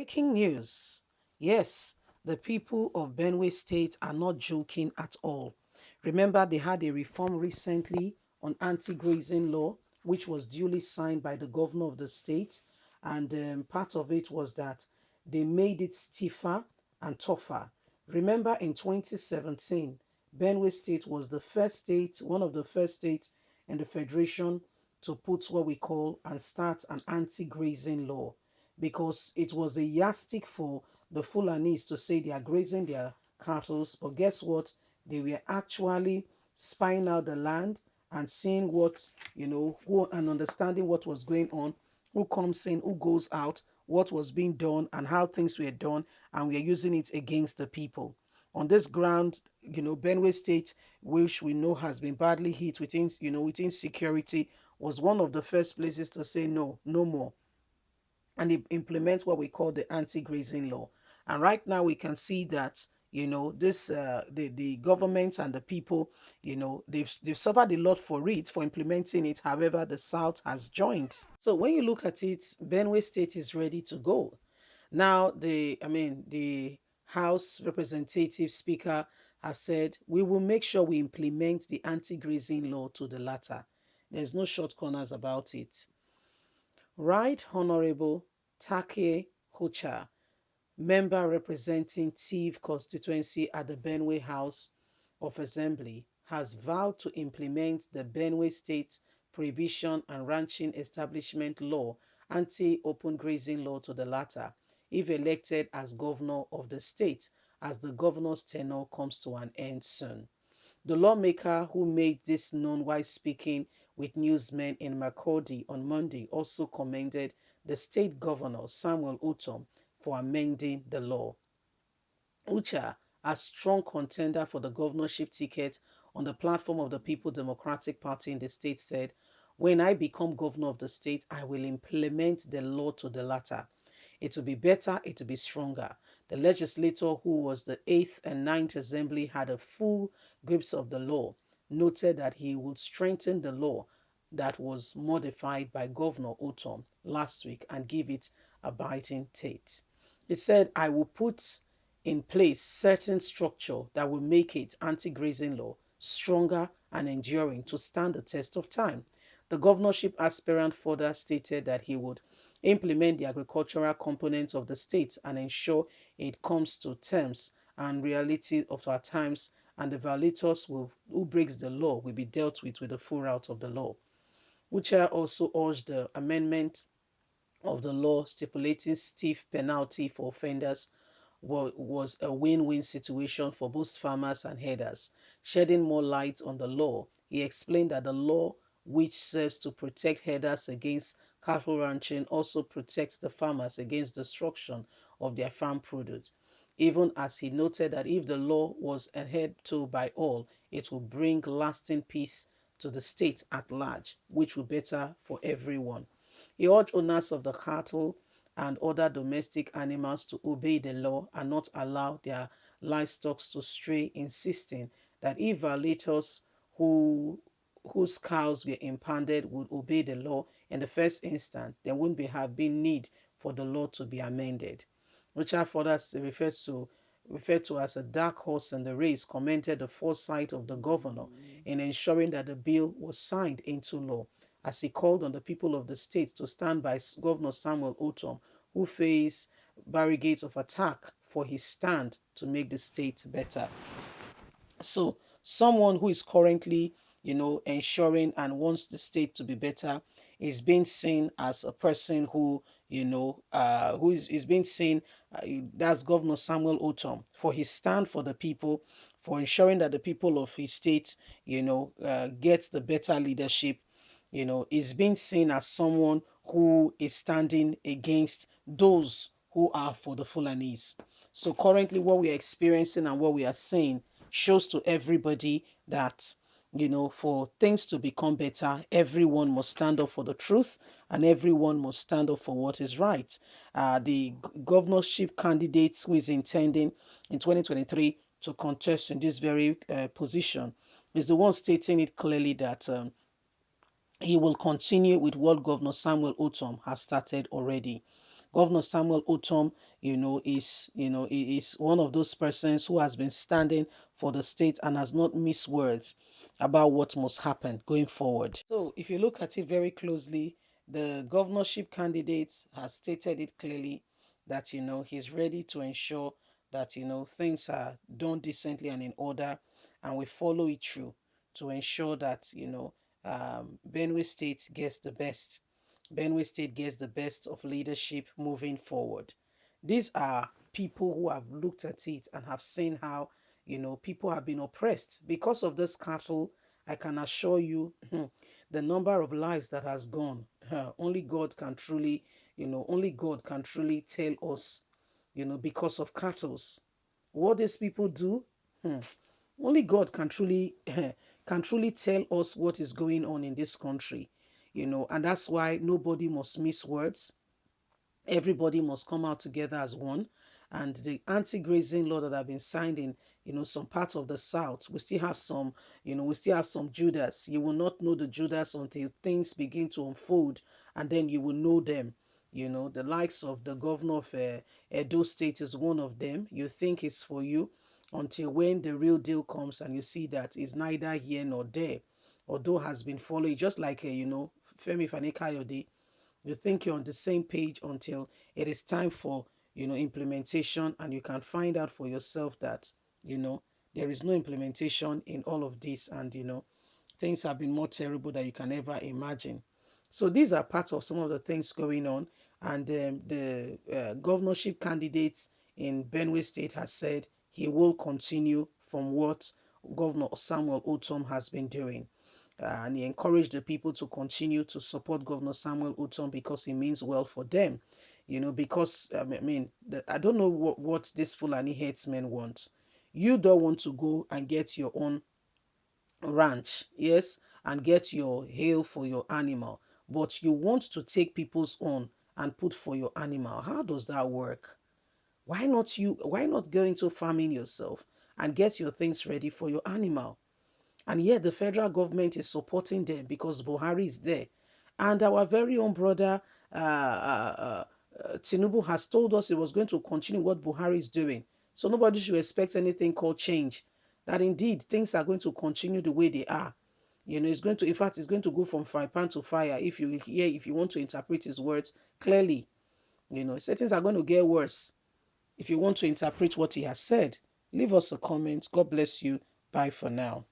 Breaking news. Yes, the people of Benue State are not joking at all. Remember, they had a reform recently on anti-grazing law, which was duly signed by the governor of the state. And part of it was that they made it stiffer and tougher. Remember, in 2017, Benue State was the first state, one of the first states in the federation to put what we call and start an anti-grazing law, because it was a yardstick for the Fulanis to say they are grazing their cattle. But guess what? They were actually spying out the land and seeing what, and understanding what was going on, who comes in, who goes out, what was being done, and how things were done, and we are using it against the people. On this ground, Benue State, which we know has been badly hit within, within security, was one of the first places to say no, no more, and implement what we call the anti-grazing law. And right now we can see that this the government and the people, they've suffered a lot for it, for implementing it. However, the South has joined. So when you look at it, Benue State is ready to go. Now the House Representative Speaker has said we will make sure we implement the anti-grazing law to the latter. There's no short corners about it. Right Honorable Take Hucha, member representing Tiv constituency at the Benue House of Assembly, has vowed to implement the Benue State Prohibition and Ranching Establishment Law, anti-open grazing law to the latter, if elected as governor of the state, as the governor's tenure comes to an end soon. The lawmaker who made this known while speaking with newsmen in Makurdi on Monday also commended the state governor, Samuel Utom, for amending the law. Ucha, a strong contender for the governorship ticket on the platform of the People Democratic Party in the state, said, "When I become governor of the state, I will implement the law to the latter. It will be better, it will be stronger." The legislator, who was the 8th and 9th Assembly, had a full grasp of the law, noted that he would strengthen the law that was modified by Governor Utom last week and give it a biting taste. He said, "I will put in place certain structure that will make it anti-grazing law stronger and enduring to stand the test of time." The governorship aspirant further stated that he would implement the agricultural component of the state and ensure it comes to terms and reality of our times, and the violators who breaks the law will be dealt with the full route of the law. Ucha also urged the amendment of the law stipulating stiff penalty for offenders was a win-win situation for both farmers and herders. Shedding more light on the law, he explained that the law, which serves to protect herders against cattle ranching, also protects the farmers against destruction of their farm produce. Even as he noted that if the law was adhered to by all, it will bring lasting peace to the state at large, which will be better for everyone. He urged owners of the cattle and other domestic animals to obey the law and not allow their livestock to stray, insisting that if violators whose cows were impounded would obey the law in the first instance, there wouldn't have been need for the law to be amended. Richard further referred to as a dark horse in the race, commented the foresight of the governor in ensuring that the bill was signed into law, as he called on the people of the state to stand by Governor Samuel Utom, who faced barricades of attack for his stand to make the state better. So, someone who is currently, ensuring and wants the state to be better is being seen as a person who, is being seen, that's Governor Samuel Utom, for his stand for the people, for ensuring that the people of his state, gets the better leadership, is being seen as someone who is standing against those who are for the Fulanese. So currently what we are experiencing and what we are seeing shows to everybody that, for things to become better, everyone must stand up for the truth and everyone must stand up for what is right. The governorship candidate who is intending in 2023 to contest in this very position is the one stating it clearly that he will continue with what Governor Samuel Utom has started already. Governor Samuel Otom, is one of those persons who has been standing for the state and has not missed words about what must happen going forward. So if you look at it very closely, the governorship candidate has stated it clearly that he's ready to ensure that things are done decently and in order, and we follow it through to ensure that Benue State gets the best. Benue State gets the best of leadership moving forward. These are people who have looked at it and have seen how people have been oppressed because of this cattle. I can assure you, the number of lives that has gone. Only God can truly, only God can truly tell us, because of cattle. What these people do, hmm, only God can truly can truly tell us what is going on in this country, and that's why nobody must miss words. Everybody must come out together as one. And the anti-grazing law that have been signed in some parts of the south, we still have some, Judas. You will not know the Judas until things begin to unfold, and then you will know them. The likes of the governor of Edo State is one of them. You think it's for you until when the real deal comes and you see that it's neither here nor there. Although has been following, just like Femi Fanekayode, you think you're on the same page until it is time for implementation, and you can find out for yourself that there is no implementation in all of this, and things have been more terrible than you can ever imagine. So these are part of some of the things going on, and the governorship candidates in Benue State has said he will continue from what Governor Samuel Otom has been doing. And he encouraged the people to continue to support Governor Samuel Uton because he means well for them. Because I don't know what this Fulani headsmen want. You don't want to go and get your own ranch, yes, and get your hail for your animal, but you want to take people's own and put for your animal. How does that work? Why not go into farming yourself and get your things ready for your animal? And yet the federal government is supporting them because Buhari is there. And our very own brother Tinubu has told us he was going to continue what Buhari is doing. So nobody should expect anything called change. That indeed things are going to continue the way they are. It's going to, in fact, it's going to go from fire pan to fire if you want to interpret his words clearly. Things are going to get worse if you want to interpret what he has said. Leave us a comment. God bless you. Bye for now.